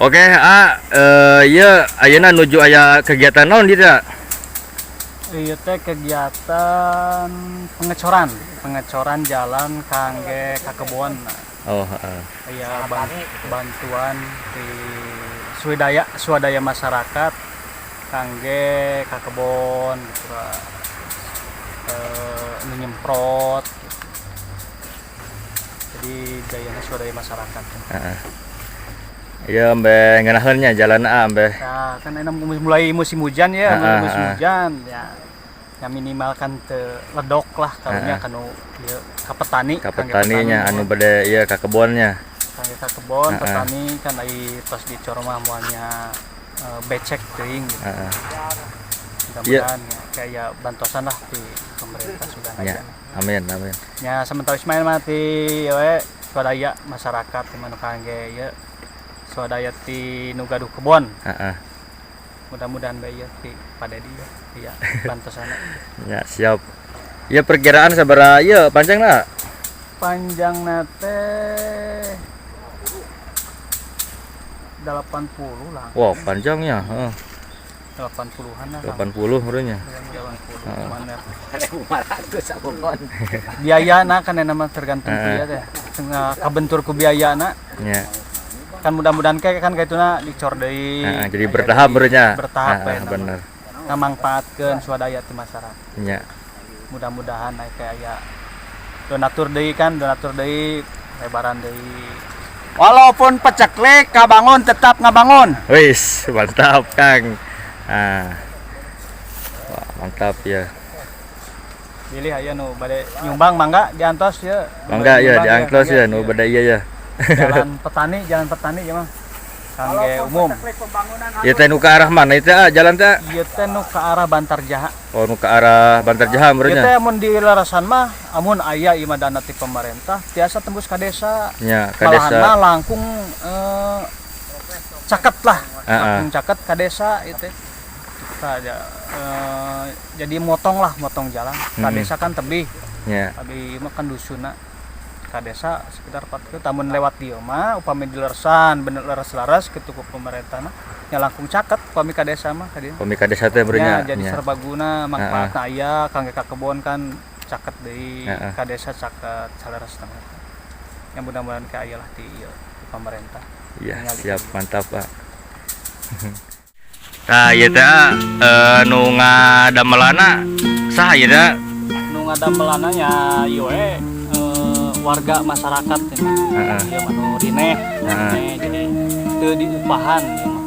Oke, iya ayeuna nuju aya kegiatan naon di teh? Ieu teh kegiatan pengecoran jalan kangge ka kebon. Oh, heeh. Aya bantuan di swadaya masyarakat kangge ka kebon gitu nyemprot. Jadi dayana swadaya masyarakat. Heeh. Iya ambe ngeunaheun nya jalan ambe. Nah, kan enak mulai musim hujan ya, musim hujan ya. Ya minimalkan teu ledok lah karunya kanu ieu ka petani, Ka petaninya anu bade ieu ka kebonnya. Kangge ka kebon petani kan ai tos dicor mah moalnya becek teuing gitu. Mudah-mudahan ya kayak bantosan lah di pemerintah sudah ya. Amin, amin. Ya sementara Ismail mah ti we swadaya masyarakat di mana kangge ieu swadaya ti nu gaduh kebon. Mudah-mudahan bae ya ti pada dia ya bantosana. Ya, siap. Ya perkiraan sabaraha ieu panjangna? Panjangna teh 80 lah. Wow, panjangnya, heeh. 80-an lah. 80 urangnya. 80. Biayana kan nama tergantung biaya teh. Kabentur ku biayana. Ya. Kan mudah-mudahan kan kaituna dicor deui. Jadi bertahap beurnya. Bertahap bener. Ngamangpaatkeun swadaya ti masyarakat. Ya. Mudah-mudahan kayak donatur deui lebaran deui. Walaupun peceklek kabangun tetap ngabangun. Wis, mantap Kang. Wah, mantap ya. Pilih aya nu bade nyumbang mangga diantos ya. Mangga ya diangklos ya nu bade ieu ya. Jalan petani ya mah. Kangge umum. Ieu teh nu ka arah mana ieu teh jalan teh? Ieu teh nu ka arah Bantarjaha. Oh, nu ka arah Bantarjaha Ieu meureunnya. teh mun di larasan mah amun aya ieu mah dana ti pemerintah tiasa tembus ka desa. Nya, ka desa. Malahan mah langkung caket lah. Langkung caket ka desa ieu teh. Jadi motong jalan. Ka desa kan tebih. Nya. Abi mah kan dusunna. Ka desa sekitar 4 km tamun lewat dieu mah upami di leresan bener leres-leres kitu ku pemerintahna nya langkung caket upami ka desa mah ka dieu. Upami ka desa teh beurnya. Jadi serbaguna manfaatna aya kangge ka kebon kan caket deui ka desa caket saleres teh. Yang mudah-mudahan ka aya lah ti pemerintah. Iya, siap mantap, Pak. Tah ieu teh nu ngadamelana saha ieu teh? Nu ngadamelana nya ieu we warga masyarakat ini. Dia manu rineh. Jadi teu diupahan ya mah.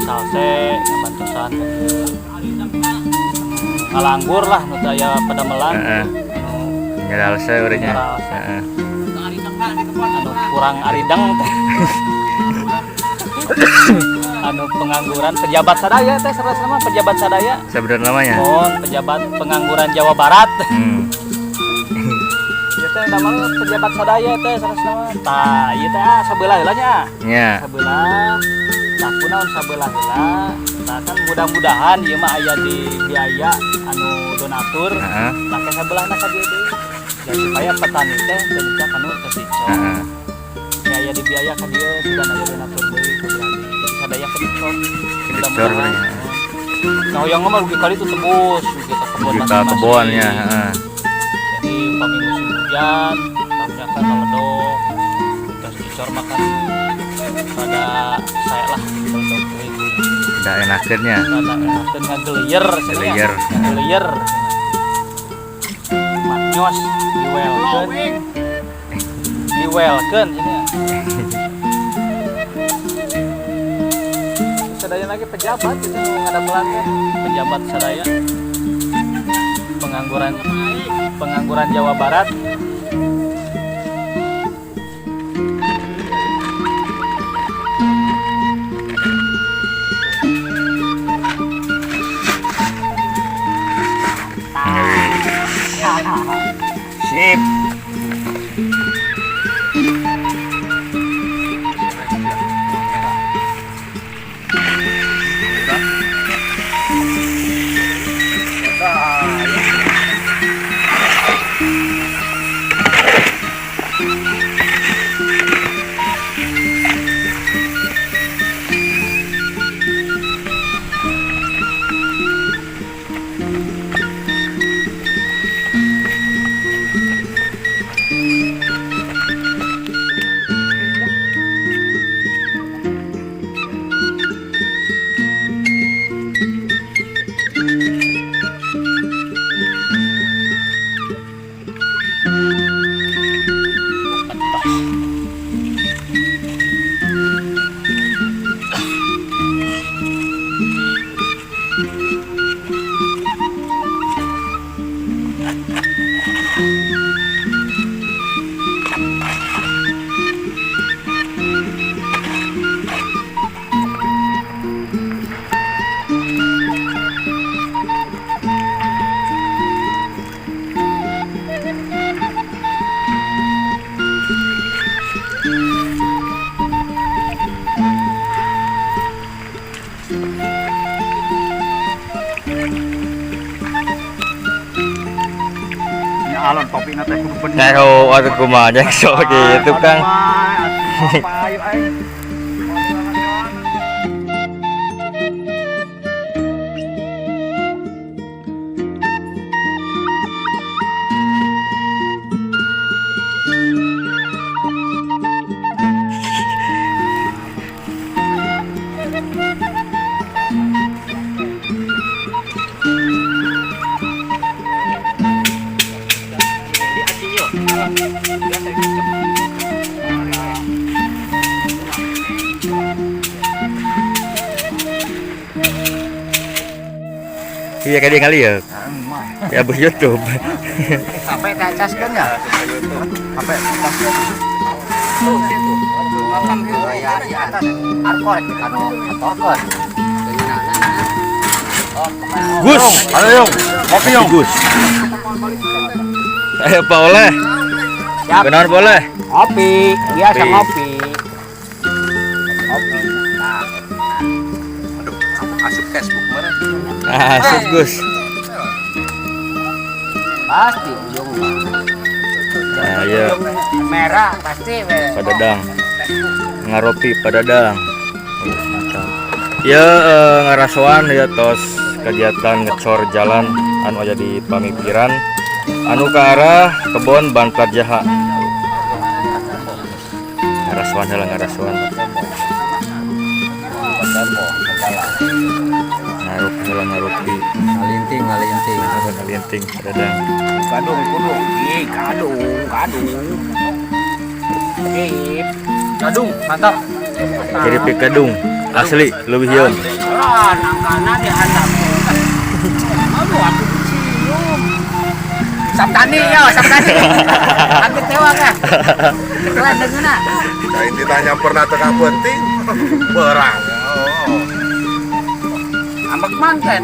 Salse bantosan. Ngalanggur lah nu teh aya padamelan. Nyaralse urangnya. Anu kurang arideng teh. Anu pengangguran pejabat sadaya teh sareng pejabat sadaya. Sabenerna namanya? Oh, pejabat pengangguran Jawa Barat. Namanya pejabat sadaya teh sareng tah ieu teh sabelah heula nya. Nya. Sabelah. Tah kunaon sabelah heula. Tah kan mudah-mudahan ieu mah aya di biaya anu donatur. Tah ke sabelahna ka dieu deui. Ya supaya petani teh teu dicak anu teu dicor. Ya aya di biaya ka dieu sudah aya donatur deui ka berarti sadaya ka dicor. Mudah-mudahan. Nah yang mah rugi kali itu tembus rugi ka kebon masing-masing. Kebon ya, Jadi upami musim hujan, tamunya kan meledok, terus dicor makan pada saya lah meledok itu. Udah enakeunnya. Rada enakeun ngagelier cenah. Ngagelier. Matnyos diwelkeun ini. Sadaya lagi pejabat itu ngadamelan pejabat sadaya. Pengangguran Jawa Barat. Sip. alon topi nate kudu bener. Nyaho waktu kumanya so gitu Kang. Apa ayo ai. Iya kayak dia kali ya. Ya bos YouTube. Sampai tacaskan ya. Sampai tacaskan. Tuh situ. Ngakam gitu ya di atas. Arkor kanu atorkon. Gus, ayo Yong. Kopi Yong. Gus. Ayo Pak Oleh. Siap. Benar boleh. Kopi, biasa Kopi. ngopi. Kopi. Nah. Aduh, asup Facebook mana? Asik Gus. Pasti ujung Nah, ya. merah pasti. Padadang. Ngaropi Padadang. Mantap. Ya ngarasoan ya tos kegiatan ngecor jalan anu aja di pamikiran anu ke arah kebon Bantar Jaha. Ngarasoan heula ngarasoan. Ngarupi heula ngarupi. Ngalinting. Ngalinting Padadang. Kadung. Kadung, mantap. Kiri pikadung asli leuwih yeum. Nangkana dihandap. Aduh, aku cium. Sabtani ya, Sabtani. Aku tewa kan. Keren dengeuna. Lain ditanya pernah tengah penting, berang. Ambek manten.